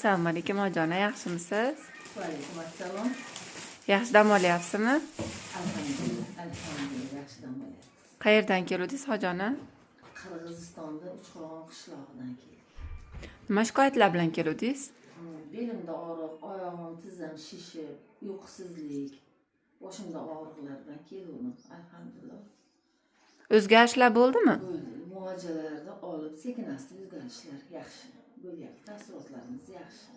Assalomu alaykum onajon, yaxshimisiz? Va alaykum assalom. Yaxshi dam olyapsizmi? Alhamdulillah, yaxshi dam olyapmiz. Qayerdan keldingiz xojona? Qirg'izistonda Uchqo'rg'on qishlog'idan keldik. Nima shikoyatlar bilan keldingiz? Belimda og'riq, oyog'im, tizzam shishib, uyqusizlik, boshimda og'riqlar bilan keldim. Alhamdulillah. O'zgarishlar bo'ldimi? Bo'ldi. Muolajalarni olib, sekin-asta o'zgarishlar yaxshi bo'lyapti. Taassurotlarimiz yaxshi.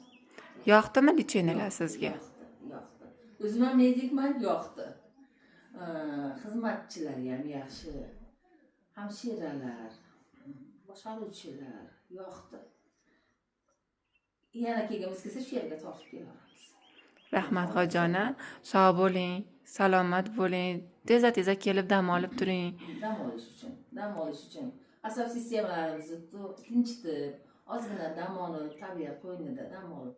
Yoqdimi lichenelar sizga? Yoqdi. O'zim ham medikman, yoqdi. Xizmatchilari ham yaxshi. Hamshiralar, boshqaruvchilar yoqdi. Yana kelgimiz kelsa shu yerga tortib kelamiz. Rahmat xojona, sog' bo'ling, salomat bo'ling, tez-tez kelib dam olib turing. Dam olish uchun asab sistemalarimizni tinchitib, ozgina dam olib, tabiat qo'ynida dam olib,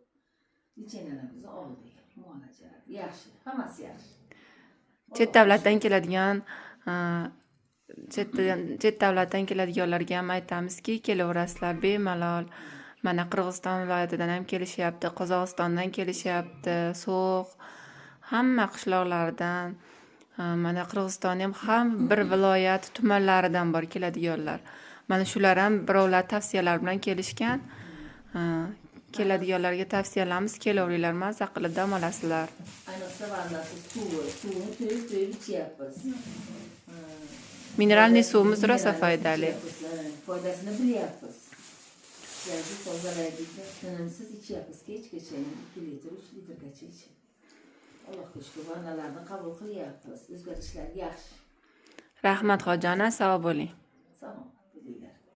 lichenalarimizni oldik. Muolaja yaxshi, hammasi yaxshi. Chet davlatdan keladigan chet davlatdan keladiganlarga ham aytamizki, kelaverasizlar bemalol. Mana Qirg'iziston viloyatidan ham kelishyapti, Qozog'istondan kelishyapti, So'g'd, hamma qishloqlardan. Mana Qirg'izistonning ham bir viloyat tumanlaridan bor keladiganlar. Mana shular ham birovlar tavsiyalar bilan kelishgan. Keladiganlarga tavsiyalarimiz, kelaveringlar, mazza qilib dam olasizlar. Ayniqsa vannasi suvni to'yib ichyapmiz. Mineralniy suvimiz rosa foydali. Foydasini bilyapmiz. Yangi tozalaydigan tinimsiz ichyapmiz, kechgacha 2 litr, 3 litrgacha ichib. Allohga shukr, vannalarni qabul qilyapmiz. O'zgarishlar yaxshi. Rahmat xojona, sog' bo'ling. Salom.